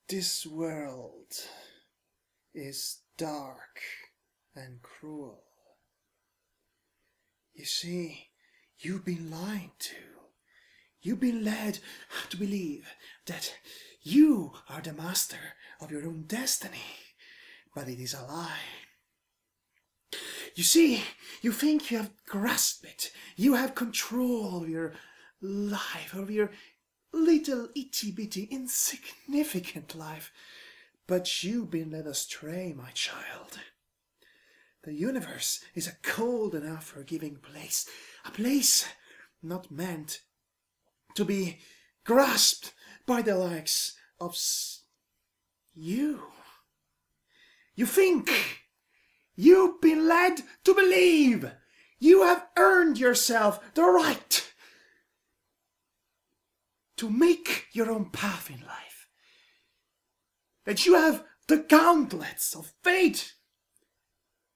This world is dark and cruel. You see, you've been lied to. You've been led to believe that you are the master of your own destiny, but it is a lie. You see, you think you have grasped it. You have control of your life, of your little itty-bitty insignificant life. But you've been led astray, my child. The universe is a cold and unforgiving place. A place not meant to be grasped by the likes of you. You think you've been led to believe you have earned yourself the right to make your own path in life. That you have the gauntlets of fate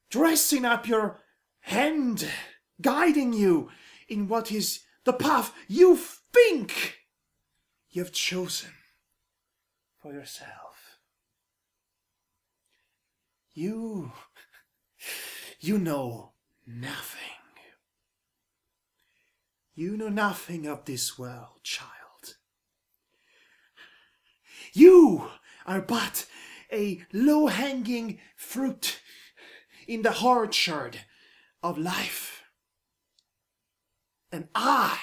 dressing up your hand, guiding you in what is the path you think you've chosen for yourself. You know nothing. You know nothing of this world, child. You are but a low-hanging fruit in the orchard of life. And I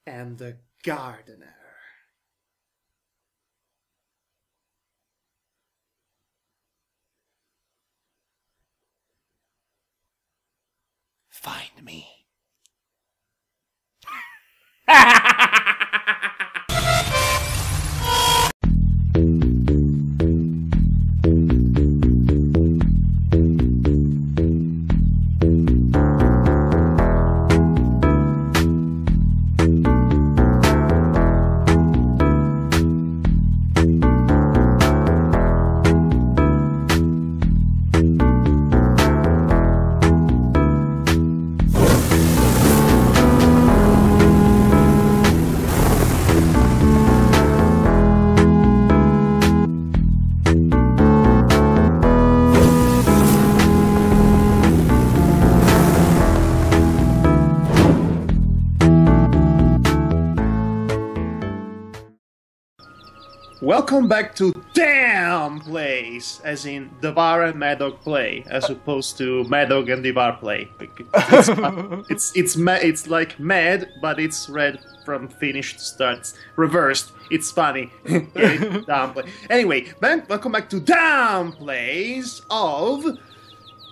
am the gardener. Find me. Welcome back to Damn Plays, as in Devar and Madhog play, as opposed to Madhog and Devar play. It's like Mad, but it's read from finish to start, reversed. It's funny. Damn Play. Anyway, welcome back to Damn Plays of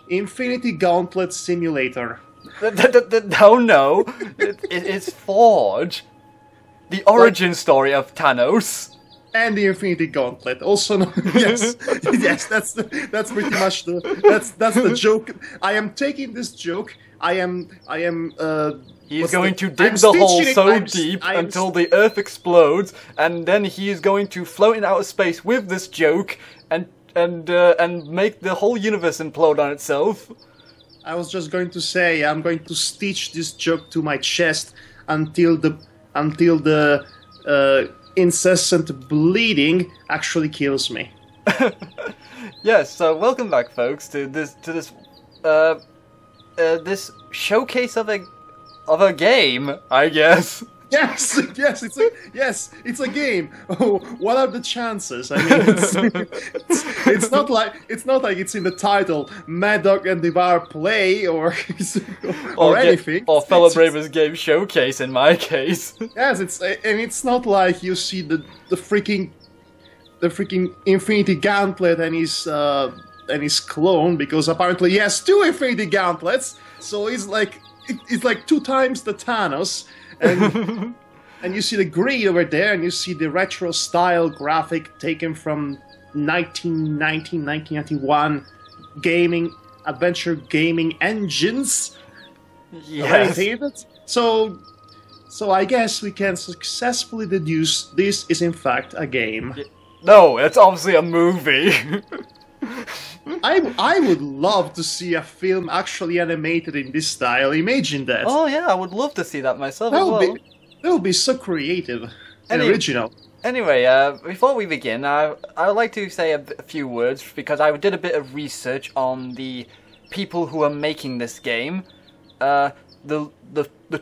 Infinity Gauntlet Simulator. No, it's Forge, the origin story of Thanos. And the Infinity Gauntlet, also known, yes, yes, that's pretty much that's the joke. I am taking this joke. He's going to dig the hole so deep until the Earth explodes, and then he is going to float in outer space with this joke, and make the whole universe implode on itself. I was just going to say I'm going to stitch this joke to my chest until the incessant bleeding actually kills me. Yes, so welcome back, folks, to this showcase of a game, I guess. Yes, it's a game. Oh, what are the chances? I mean, it's not like it's in the title, Madhog and Devar play or anything. Or Fellow Bravers Game Showcase in my case. Yes, it's not like you see the freaking Infinity Gauntlet and his clone, because apparently he has 2 Infinity Gauntlets, so it's like 2 times the Thanos. And you see the grid over there, and you see the retro style graphic taken from 1991 adventure gaming engines. Yes. So I guess we can successfully deduce this is in fact a game. No, it's obviously a movie. I would love to see a film actually animated in this style. Imagine that. Oh yeah, I would love to see that myself as well. That would be so creative and original. Anyway, before we begin, I would like to say a few words because I did a bit of research on the people who are making this game. The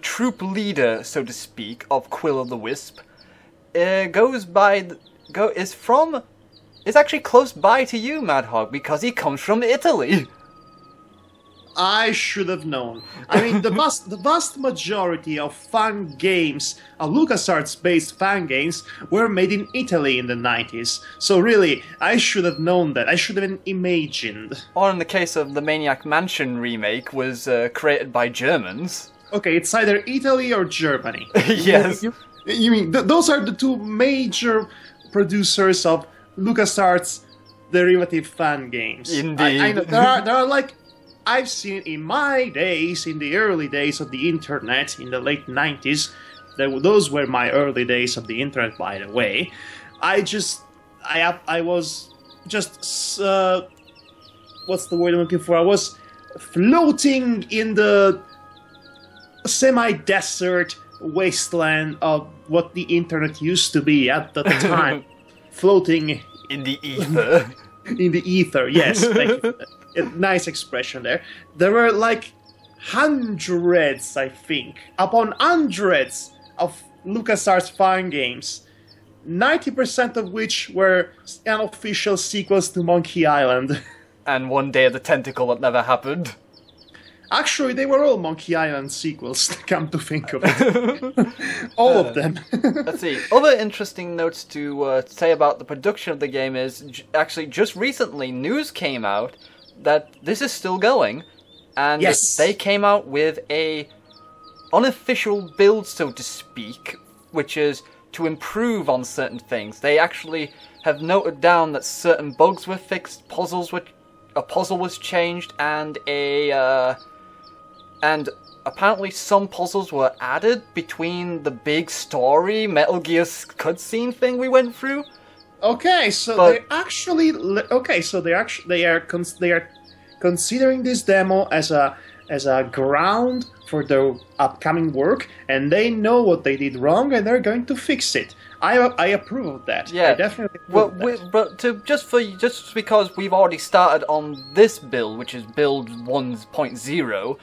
troop leader, so to speak, of Quill-o-the-Wisp, is actually close by to you, Madhog, because he comes from Italy. I should have known. I mean, the vast majority of fan games, LucasArts-based fan games, were made in Italy in the 90s. So really, I should have known that. I should have imagined. Or in the case of the Maniac Mansion remake, was created by Germans. Okay, it's either Italy or Germany. Yes. You mean, those are the two major producers of LucasArts derivative fan games. Indeed. I know, there are like... I've seen it in my days, in the early days of the internet, in the late 90s. Those were my early days of the internet, by the way. I was just, what's the word I'm looking for? I was floating in the semi-desert wasteland of what the internet used to be at the time. Floating in the ether. In the ether, yes. Thank you. Nice expression there. There were like hundreds, I think, upon hundreds of LucasArts fan games, 90% of which were unofficial sequels to Monkey Island. And One Day of the Tentacle that never happened. Actually, they were all Monkey Island sequels, come to think of it. All of them. Let's see. Other interesting notes to say about the production of the game is, actually, just recently, news came out that this is still going, and yes, they came out with a unofficial build, so to speak, which is to improve on certain things. They actually have noted down that certain bugs were fixed, a puzzle was changed, and apparently some puzzles were added between the big story Metal Gear cutscene thing we went through. Okay, so they are considering this demo as a ground for their upcoming work, and they know what they did wrong, and they're going to fix it. I approve of that. Yeah, I definitely approve of that. But just because we've already started on this build, which is build 1.0,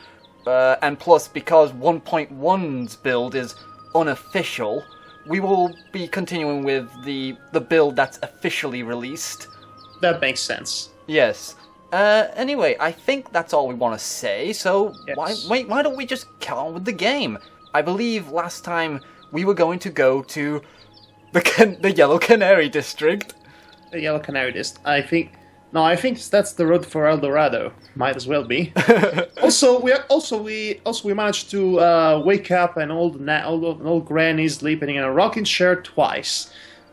and plus because 1.1's build is unofficial, we will be continuing with the build that's officially released. That makes sense. Yes. Anyway, I think that's all we want to say, so yes, why don't we just get on with the game? I believe last time we were going to go to the Yellow Canary district. The Yellow Canary district. I think that's the road for El Dorado. Might as well be. we managed to wake up an old granny sleeping in a rocking chair twice.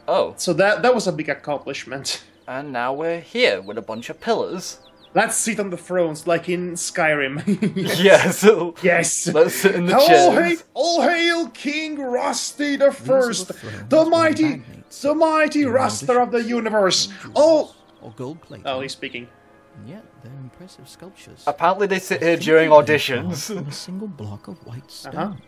Oh. So that was a big accomplishment. And now we're here with a bunch of pillars. Let's sit on the thrones like in Skyrim. Yes. Yes. Let's sit in the chairs. All hail King Rusty the First, the mighty Ruster of the universe. Or gold plate. Oh, he's speaking. Yeah, they're impressive sculptures. Apparently they sit here during auditions. From a single block of white stone.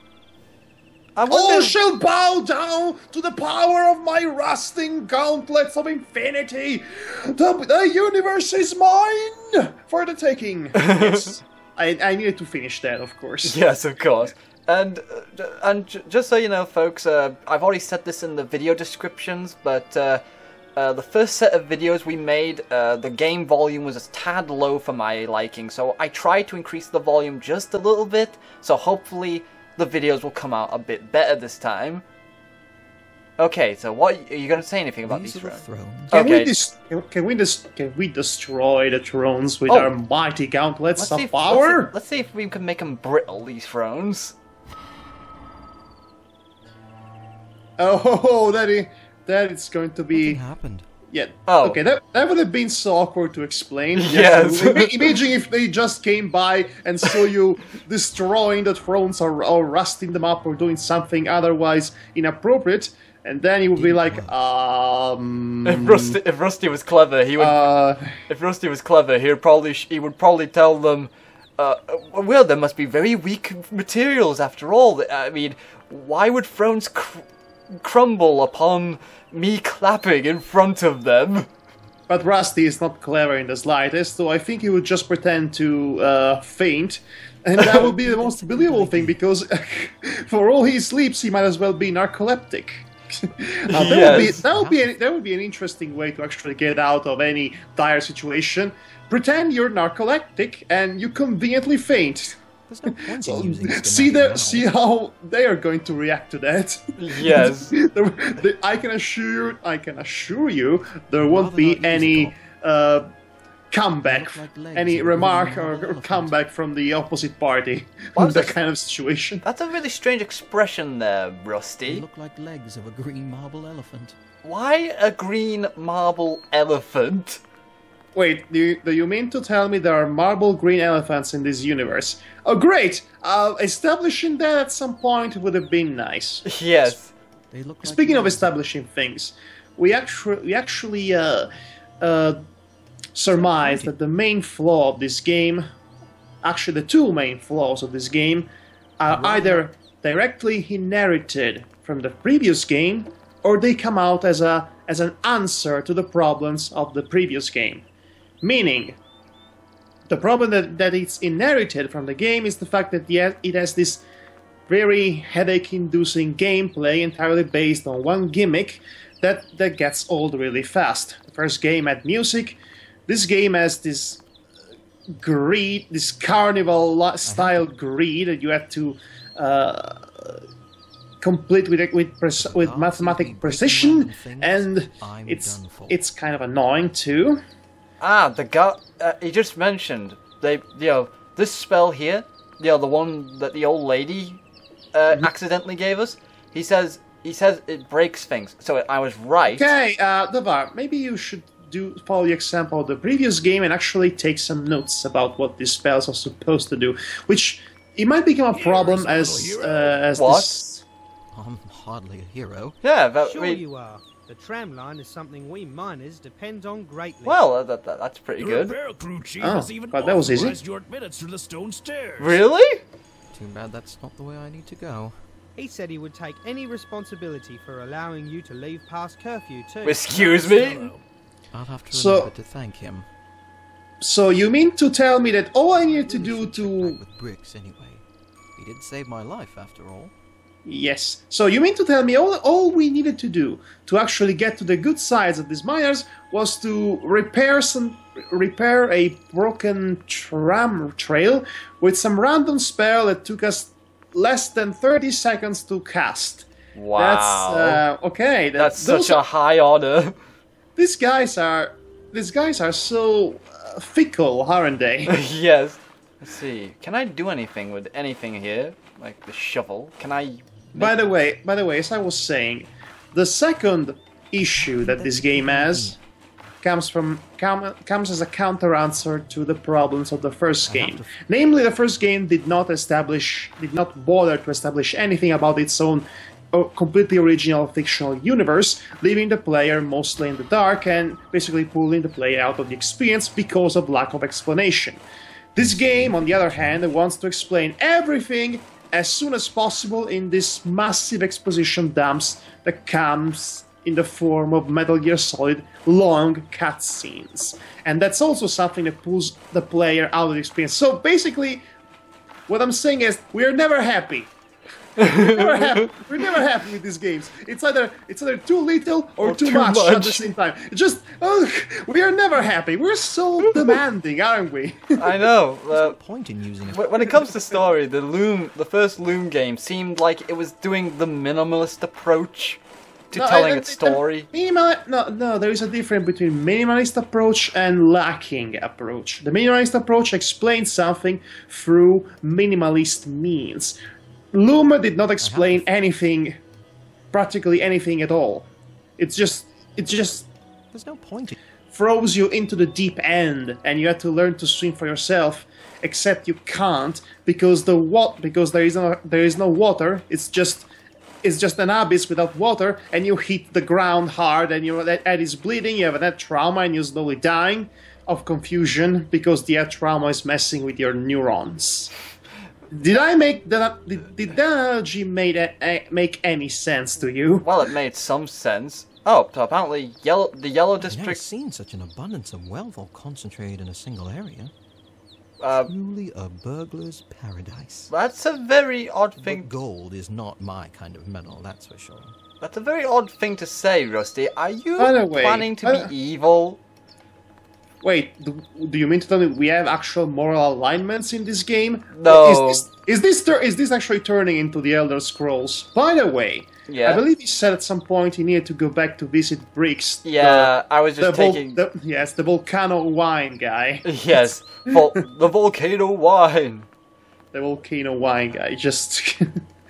All shall bow down to the power of my rusting gauntlets of infinity. The universe is mine for the taking. Yes, I needed to finish that, of course. Yes, of course. And just so you know, folks, I've already said this in the video descriptions, but the first set of videos we made, the game volume was a tad low for my liking, so I tried to increase the volume just a little bit, so hopefully the videos will come out a bit better this time. Okay, so what are you going to say anything about these thrones? Can we destroy the thrones with our mighty gauntlets of power? Let's see if we can make them brittle, these thrones. Oh, that is going to be... Nothing happened. Yeah. Oh. Okay, that would have been so awkward to explain. Yes. Imagine if they just came by and saw you destroying the thrones or rusting them up or doing something otherwise inappropriate, and then you would be like, If Rusty was clever, he would. If Rusty was clever, he would probably tell them, well, there must be very weak materials after all. I mean, why would thrones crumble upon me clapping in front of them? But Rusty is not clever in the slightest, so I think he would just pretend to faint, and that would be the most believable thing, because for all he sleeps, he might as well be narcoleptic. That would be an interesting way to actually get out of any dire situation. Pretend you're narcoleptic and you conveniently faint. There's no point in using See how they are going to react to that. Yes. I can assure you, there won't be any comeback, any remark or comeback from the opposite party in that kind of situation. That's a really strange expression there, Rusty. They look like legs of a green marble elephant. Why a green marble elephant? Wait, do you mean to tell me there are marble green elephants in this universe? Oh, great! Establishing that at some point would have been nice. Yes. They look like Speaking of legs. establishing things, we actually surmised that the main flaw of this game, actually the two main flaws of this game, are either directly inherited from the previous game, or they come out as an answer to the problems of the previous game. Meaning, the problem that it's inherited from the game is the fact that it has this very headache-inducing gameplay entirely based on one gimmick that gets old really fast. The first game had music. This game has this greed, this carnival-style greed that you have to complete with mathematical precision, and it's kind of annoying too. The guy he just mentioned, this spell here, the one that the old lady accidentally gave us. He says it breaks things. So I was right. Okay, Devar, maybe you should follow the example of the previous game and actually take some notes about what these spells are supposed to do, which it might become a problem as what? this. I'm hardly a hero. Yeah, but Sure you are. The tram line is something we miners depend on greatly. Well, that's pretty good. Repair crew chief Oh, has even but that was easy. authorized your admittance through the stone stairs. Really? Too bad that's not the way I need to go. He said he would take any responsibility for allowing you to leave past curfew too. Excuse me? I'll have to So- remember to thank him. So you mean to tell me that all I need to do Should check to... back with Bricks anyway. He did save my life after all. Yes. So you mean to tell me all we needed to do to actually get to the good sides of these miners was to repair a broken tram trail with some random spell that took us less than 30 seconds to cast. Wow. That's okay. That's such a high honor. These guys are so fickle, aren't they? Yes. Let's see. Can I do anything with anything here? Like the shovel? Can I... By the way, as I was saying, the second issue that this game has comes as a counter-answer to the problems of the first game. Namely, the first game did not bother to establish anything about its own completely original fictional universe, leaving the player mostly in the dark and basically pulling the player out of the experience because of lack of explanation. This game, on the other hand, wants to explain everything as soon as possible in this massive exposition dumps that comes in the form of Metal Gear Solid long cutscenes. And that's also something that pulls the player out of the experience. So basically, what I'm saying is, we're never happy. We're never happy with these games. It's either too little or too much at the same time. It's just, we are never happy. We're so demanding, aren't we? I know. There's no point in using it. When it comes to story, the first Loom game seemed like it was doing the minimalist approach to telling its story. No, there is a difference between minimalist approach and lacking approach. The minimalist approach explains something through minimalist means. Loom did not explain anything, practically anything at all. It's just There's no point in... throws you into the deep end, and you have to learn to swim for yourself. Except you can't because because there is no water. It's just an abyss without water, and you hit the ground hard, and your head is bleeding. You have a head trauma, and you're slowly dying of confusion because the head trauma is messing with your neurons. Did I make that? Did that analogy make any sense to you? Well, it made some sense. Oh, so apparently the yellow I've never district. seen such an abundance of wealth all concentrated in a single area. Truly a burglar's paradise. That's a very odd thing. But gold is not my kind of metal, that's for sure. That's a very odd thing to say, Rusty. Are you By the way, planning to be evil? Wait, do you mean to tell me we have actual moral alignments in this game? No. Is this actually turning into the Elder Scrolls? By the way, Yeah. I believe he said at some point he needed to go back to visit Briggs. Yeah, I was just taking... the volcano wine guy. Yes, the volcano wine. The volcano wine guy, just...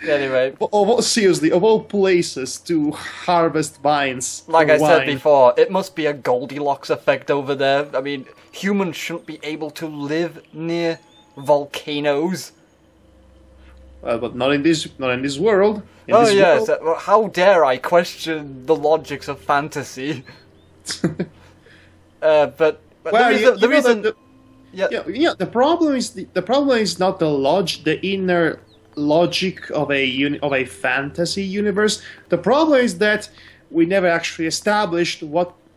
Anyway. Seriously, of all places to harvest vines Like for I said wine. before, it must be a Goldilocks effect over there. I mean, humans shouldn't be able to live near volcanoes. But not in this world. Oh yes, how dare I question the logics of fantasy? But Well, the reason... the problem is not the inner logic of a fantasy universe. The problem is that we never actually established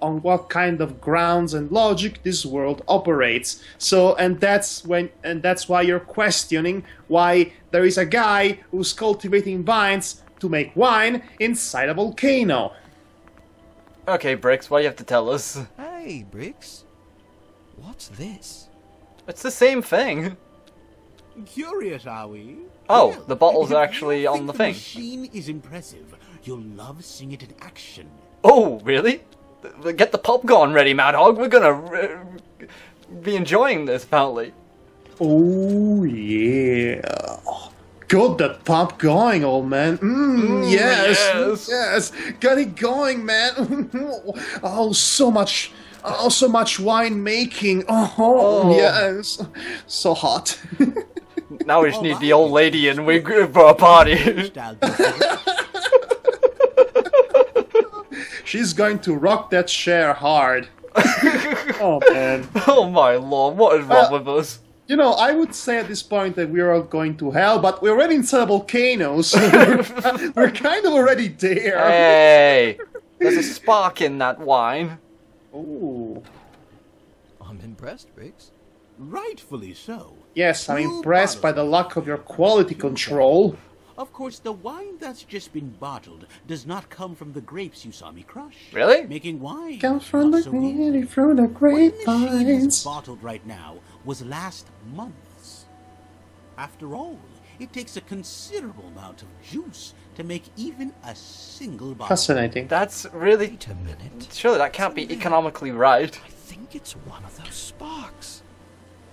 on what kind of grounds and logic this world operates. So, and that's why you're questioning why there is a guy who's cultivating vines to make wine inside a volcano. Okay, Bricks, what do you have to tell us? Hey, Briggs. What's this? It's the same thing. Curious, are we? Oh, Well, the bottles if are you actually think on the thing. machine is impressive. You'll love seeing it in action. Oh, really? Get the popcorn ready, Madhog. We're gonna be enjoying this, apparently. Oh yeah. Got that pump going, old man. Yes. Got it going, man. Oh, so much wine making. Oh, yes. So hot. Now we just need the old lady and we for a party. Style difference. She's going to rock that chair hard. Oh, man. Oh my lord, what is wrong with us? You know, I would say at this point that we're all going to hell, but we're already inside a volcano, so we're kind of already there. Hey, there's a spark in that wine. Ooh. I'm impressed, Briggs. Rightfully so. Yes, I'm Two impressed by the lack of your quality control. Of course, the wine that's just been bottled does not come from the grapes you saw me crush. Really? Making wine. Comes from not the so easy. really from the What machine is grapevines. bottled right now was last month's. After all, it takes a considerable amount of juice to make even a single bottle. Fascinating. That's really... Wait a minute. Surely that can't be economically right. I think it's one of those sparks.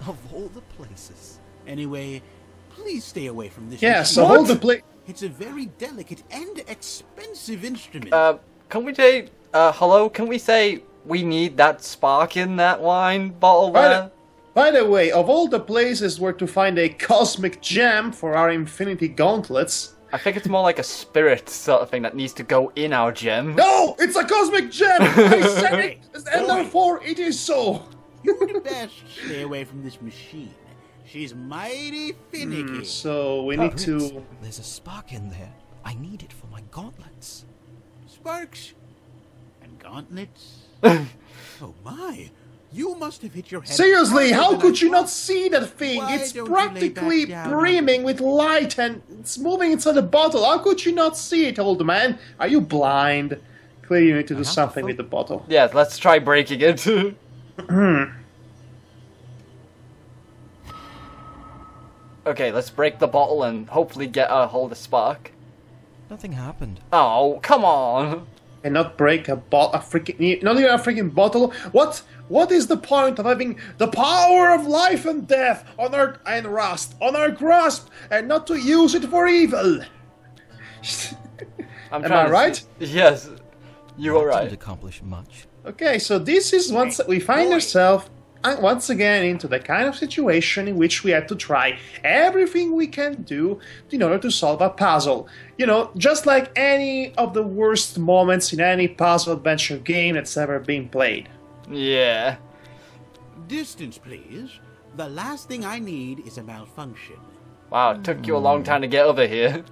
Of all the places. Anyway, please stay away from this Yeah, machine. so hold the plate. It's a very delicate and expensive instrument. Can we say... hello? Can we say we need that spark in that wine bottle there? By the way, of all the places where to find a cosmic gem for our infinity gauntlets... I think it's more like a spirit sort of thing that needs to go in our gem. No! It's a cosmic gem! I said it! And therefore, it is so! You'd best stay away from this machine. She's mighty finicky. So, we need Briggs, to... There's a spark in there. I need it for my gauntlets. Sparks and gauntlets. Oh my! You must have hit your head. Seriously, harder how than could I you not thought. see that thing? Why It's don't you lay practically back down? brimming with light and it's moving inside the bottle. How could you not see it, old man? Are you blind? Clearly you need to do have to something with the bottle. Yeah, let's try breaking it. Okay, let's break the bottle and hopefully get a hold of spark. Nothing happened. Oh, come on! And not break not even a freaking bottle. What is the point of having the power of life and death on our and rust on our grasp and not to use it for evil? I'm Am trying I to right? Yes. You alright? Didn't accomplish much. Okay, so this is once we find ourselves once again into the kind of situation in which we have to try everything we can do in order to solve a puzzle. You know, just like any of the worst moments in any puzzle adventure game that's ever been played. Yeah. Distance, please. The last thing I need is a malfunction. Wow, it took you a long time to get over here.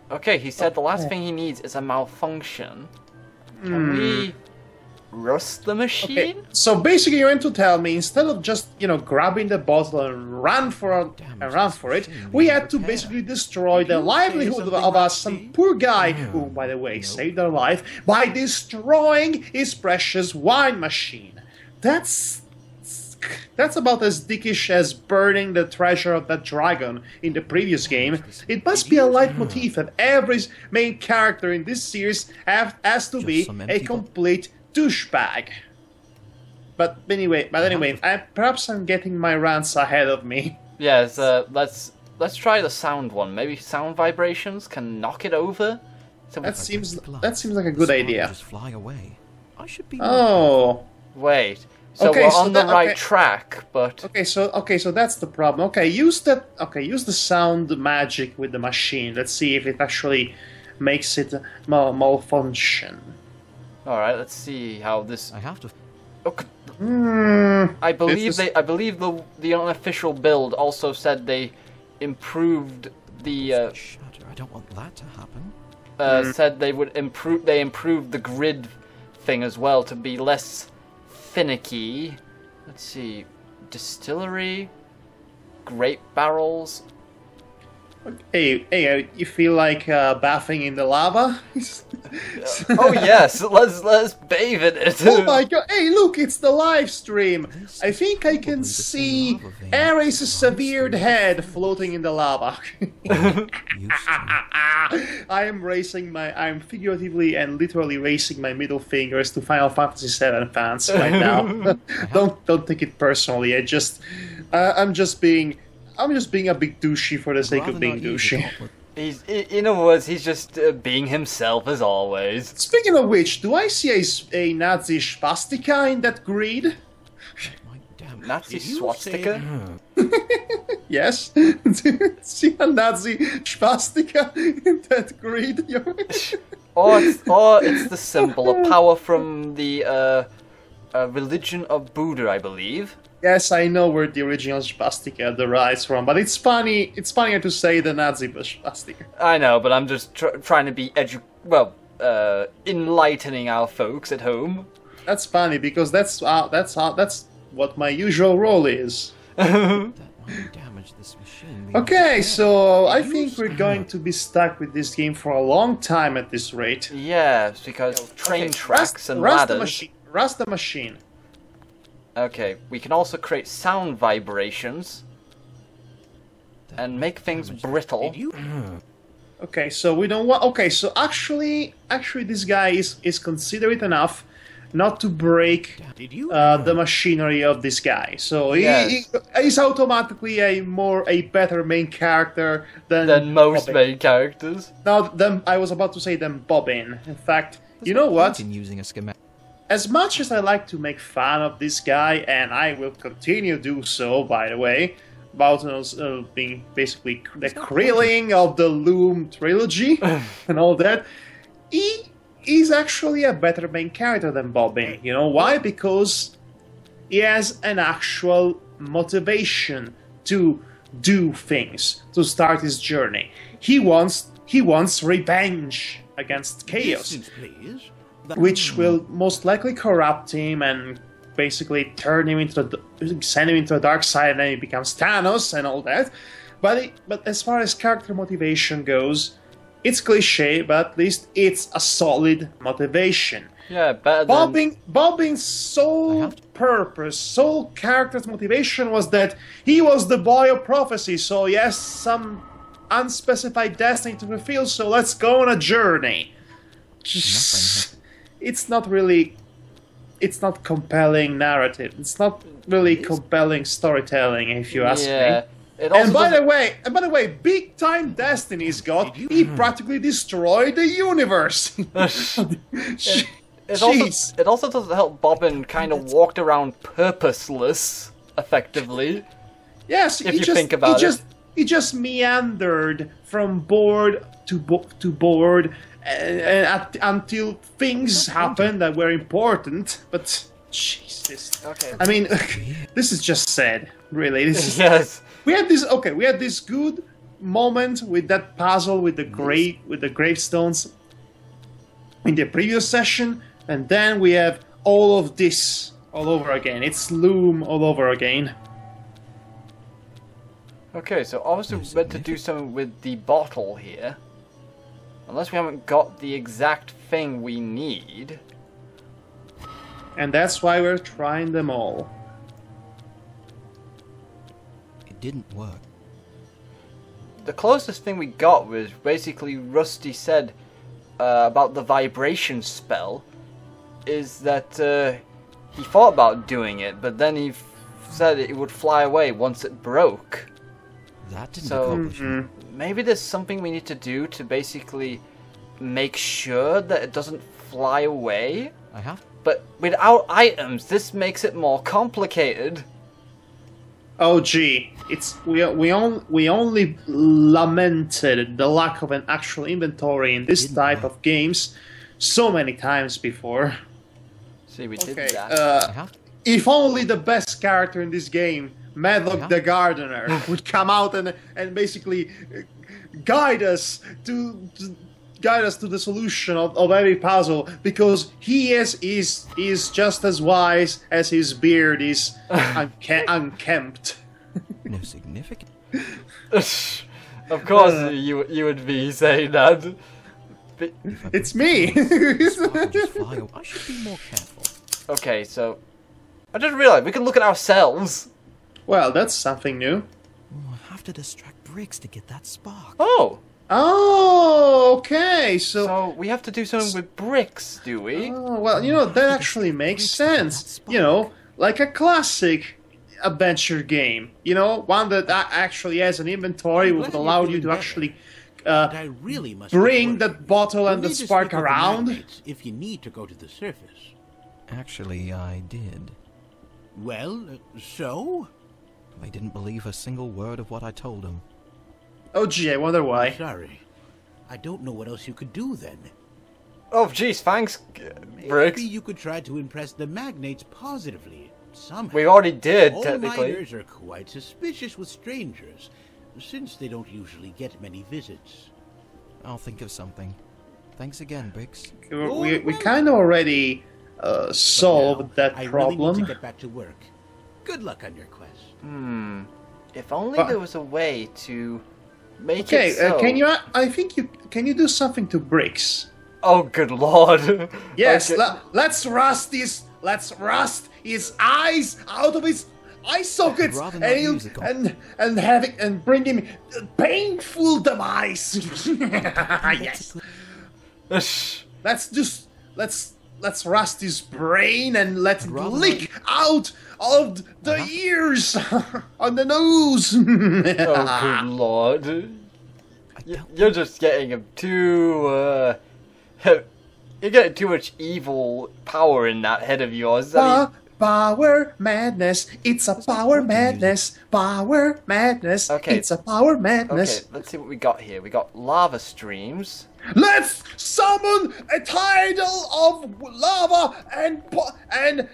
Okay, he said the last thing he needs is a malfunction. Can we rust the machine? Okay, so basically you're going to tell me instead of just, you know, grabbing the bottle and run for it, we had to basically destroy the livelihood of some poor guy who, by the way, saved our life by destroying his precious wine machine. That's about as dickish as burning the treasure of that dragon in the previous game. It must be a leitmotif that every main character in this series has to be a complete douchebag. But anyway, perhaps I'm getting my rants ahead of me. Yes, let's try the sound one. Maybe sound vibrations can knock it over. So that seems like a good idea. Just fly away. I should be. Oh, wait. So okay, we're on the right track, but okay, so that's the problem. Okay, use the sound magic with the machine. Let's see if it actually makes it malfunction. All right, let's see how this. I have to. Okay. I believe the unofficial build also said they improved the. Shutter. I don't want that to happen. Said they would improve. They improved the grid thing as well to be less finicky. Let's see, distillery, grape barrels. Hey, you feel like bathing in the lava? Oh yes, let's bathe in it. Oh my god! Hey, look, it's the live stream. I think I can see Ares' severed head floating in the lava. I'm figuratively and literally raising my middle fingers to Final Fantasy VII fans right now. Don't take it personally. I'm just being a big douchey for the sake of being douchey. In other words, he's just being himself as always. Speaking of which, do I see a Nazi swastika in that grid? Nazi swastika? Yes. See a Nazi swastika in that grid? Or it's the symbol, a power from the religion of Buddha, I believe. Yes, I know where the original swastika derives from, but it's funny. It's funnier to say the Nazi swastika. I know, but I'm just trying to be enlightening our folks at home. That's funny because that's what my usual role is. Okay, so I think we're going to be stuck with this game for a long time at this rate. Yeah, because train tracks and ladders. Rust the machine. Okay, we can also create sound vibrations and make things brittle. Okay, so we don't want. Okay, so actually, this guy is considerate enough not to break the machinery of this guy. So he's automatically a better main character than most Bobbin. main characters. Now, I was about to say than Bobbin. In fact, you know what? Using a schematic. As much as I like to make fun of this guy, and I will continue to do so, by the way, about being basically the Krillin of the Loom trilogy and all that, he's actually a better main character than Bobbin. You know why? Because he has an actual motivation to do things, to start his journey. He wants revenge against chaos, which will most likely corrupt him and basically send him into the dark side, and then he becomes Thanos and all that. But as far as character motivation goes, it's cliche, but at least it's a solid motivation. Yeah, better than... Bobbin's sole purpose, sole character's motivation was that he was the boy of prophecy, so he has some unspecified destiny to fulfill, so let's go on a journey. It's not compelling narrative. It's not really compelling storytelling, if you ask me. And by the way, big time Destiny's God, he practically destroyed the universe. It also doesn't help Bobbin kind of walked around purposeless, effectively. Yes, if you think about it. He just meandered from board to board until things happened that were important. But Jesus, okay. I mean, this is just sad, really. Yes. We had this good moment with that puzzle with the gravestones in the previous session, and then we have all of this all over again. It's Loom all over again. Okay, so obviously we're meant to do something with the bottle here. Unless we haven't got the exact thing we need. And that's why we're trying them all. It didn't work. The closest thing we got was basically Rusty said about the vibration spell. Is that he thought about doing it, but then he said it would fly away once it broke. That didn't accomplish it. Maybe there's something we need to do to basically make sure that it doesn't fly away. I have. But without items, this makes it more complicated. Oh gee, we only lamented the lack of an actual inventory in this type of games so many times before. See, we did that. If only the best character in this game, Madhog the Gardener, would come out and basically guide us to the solution of every puzzle, because he is just as wise as his beard is unkempt. No significant. Of course, you would be saying that. But it's me. I should be more careful. Okay, so I just realized we can look at ourselves. Well, that's something new. Oh, I have to distract bricks to get that spark. Oh. Oh, okay. So we have to do something with bricks, do we? Oh, well, you know, that actually makes sense. You know, like a classic adventure game. You know, one that actually has an inventory would allow you to actually bring that bottle and the spark around. If you need to go to the surface. Actually, I did. Well, so? They didn't believe a single word of what I told them. Oh gee, I wonder why. Sorry. I don't know what else you could do then. Oh jeez, thanks, Briggs. Maybe you could try to impress the magnates positively. Somehow. We already did, All technically. miners are quite suspicious with strangers, since they don't usually get many visits. I'll think of something. Thanks again, Briggs. We kind of already solved that problem. I really need to get back to work. Good luck on your quest. If only there was a way to make it so... Okay, can you do something to bricks? Oh, good lord. Yes, okay. let's rust his eyes out of his eye sockets and bring him painful demise. Yes. Let's rust his brain and let it leak out of the ears on the nose. Oh, good lord. You're just getting too, you're getting too much evil power in that head of yours. Power madness. It's a power madness. Power madness. Okay. It's a power madness. Okay, let's see what we got here. We got lava streams. Let's summon a tidal of lava and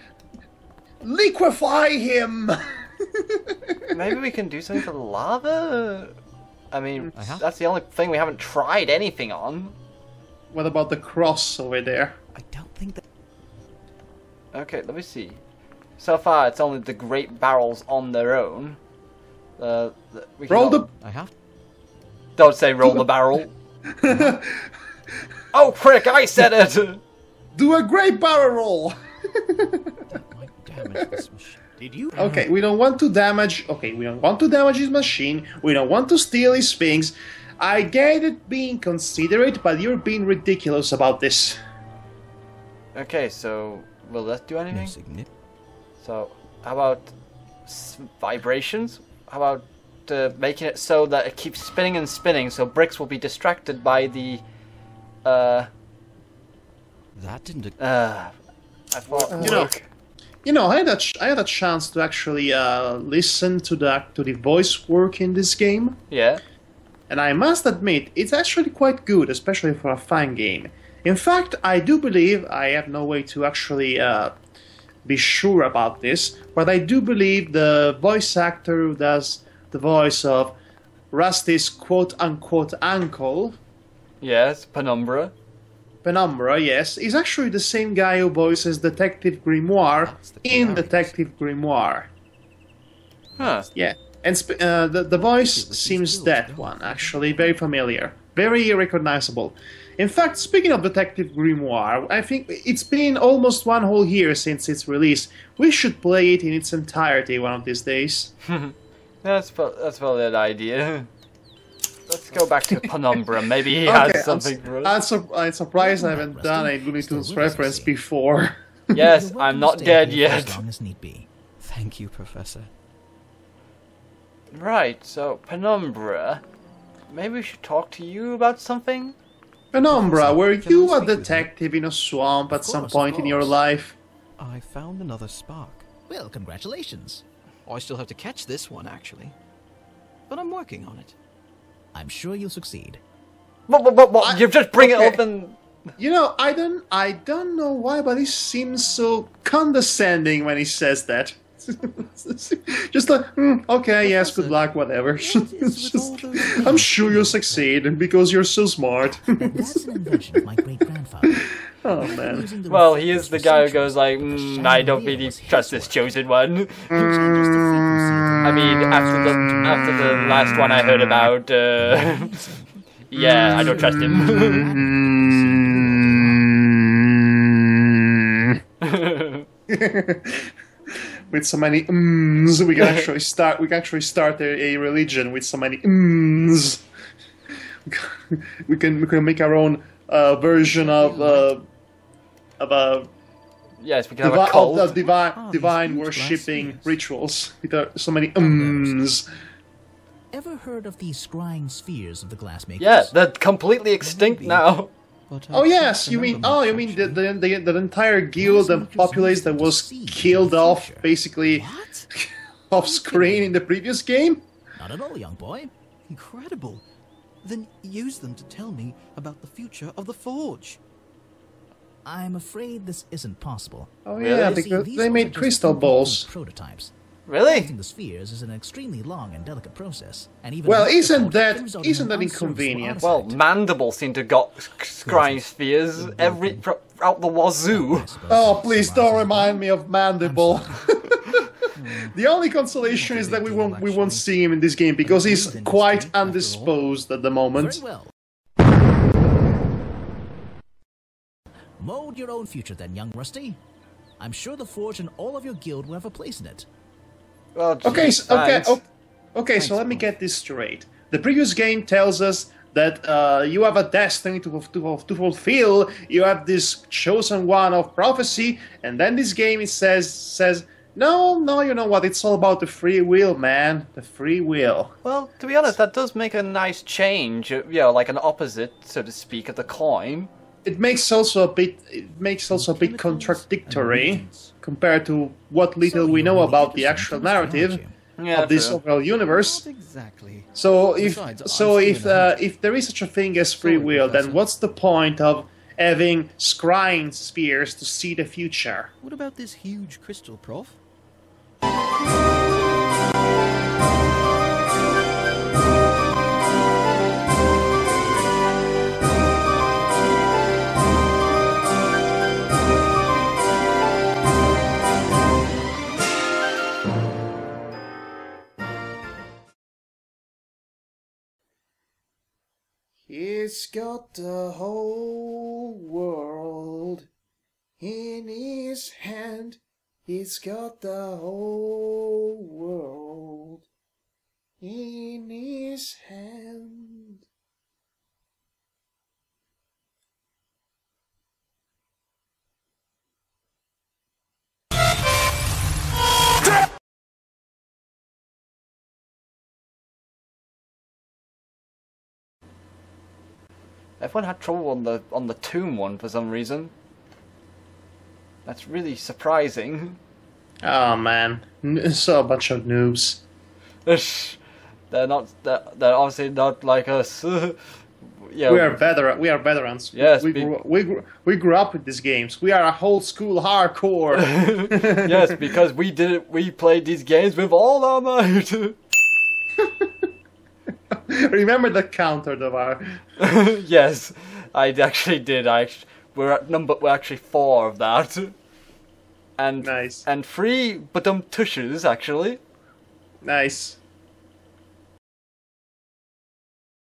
liquefy him. Maybe we can do something for the lava? I mean, that's the only thing we haven't tried anything on. What about the cross over there? I don't think that... Okay, let me see. So far, it's only the grape barrels on their own. Roll the... I have... Don't say roll the barrel. Oh, frick, I said it! Do a grape barrel roll! That might damage this machine. Did you? Okay, we don't want to damage... Okay, we don't want to damage his machine. We don't want to steal his things. I get it being considerate, but you're being ridiculous about this. Okay, so... Will that do anything? No So, how about... vibrations? How about making it so that it keeps spinning and spinning, so bricks will be distracted by the. That didn't. I thought. I had a chance to actually listen to the voice work in this game. Yeah. And I must admit, it's actually quite good, especially for a fan game. In fact, I do believe, I have no way to actually be sure about this, but I do believe the voice actor who does the voice of Rusty's quote-unquote uncle... Yes, Penumbra. Penumbra, yes, is actually the same guy who voices Detective Grimoire in Detective Grimoire. Huh. Yeah. And the voice seems that one, actually, very familiar, very recognizable. In fact, speaking of Detective Grimoire, I think it's been almost 1 whole year since its release. We should play it in its entirety one of these days. That's probably an idea. Let's go back to Penumbra. Maybe he has something for us. I'm surprised I haven't done a Looney Tunes reference before. Yes, I'm not dead yet. As long as need be. Thank you, Professor. Right, so Penumbra, maybe we should talk to you about something? Penumbra, were you a detective in a swamp at some point in your life? I found another spark. Well, congratulations. I still have to catch this one, actually. But I'm working on it. I'm sure you'll succeed. What? You just bring it up and... You know, I don't know why, but he seems so condescending when he says that. Just like, okay, yes, good luck, whatever. I'm sure you'll succeed because you're so smart. That's an invention of my great-grandfather. Oh, man. Well, he is the guy who goes like, I don't really trust this chosen one. I mean, after the last one I heard about, yeah, I don't trust him. With so many ums, we can actually start a religion with so many ums. We can make our own version of a yes, we can have a cult of divine worshipping rituals with so many ums. Ever heard of the scrying spheres of the Glassmakers? Yeah, they're completely extinct now. Oh yes, you mean the entire guild and populace that was killed off basically off screen in the previous game? Not at all, young boy. Incredible. Then use them to tell me about the future of the Forge. I'm afraid this isn't possible. Oh yeah, because they made crystal balls. Prototypes. Really? Crafting the spheres is an extremely long and delicate process, and even well, isn't that inconvenient? Well, Mandible seemed to got scrying spheres out the wazoo. Oh, please don't remind me of Mandible. The only consolation is that we won't see him in this game because he's quite undisposed at the moment. Very well. Mold your own future then, young Rusty. I'm sure the Forge and all of your guild will have a place in it. Well, okay, thanks. so let me get this straight. The previous game tells us that you have a destiny to fulfill. You have this chosen one of prophecy, and then this game it says no, you know what? It's all about the free will, man. The free will. Well, to be honest, that does make a nice change. You know, like an opposite, so to speak, of the coin. It makes also a bit contradictory compared to what little we know about the actual narrative of this overall universe. Not exactly. So if there is such a thing as free will, then what's the point of having scrying spheres to see the future? What about this huge crystal, Prof? He's got the whole world in his hand. He's got the whole world in his hand. Everyone had trouble on the tomb one for some reason. That's really surprising. Oh man, so a bunch of noobs. They're obviously not like us. Yeah, we are veterans. Yes, we grew up with these games. We are a whole school hardcore. Yes, because we did it. We played these games with all our might. Remember the counter, Devar? Yes, I actually did. We're actually 4 of that. And nice. And 3 tushes actually. Nice.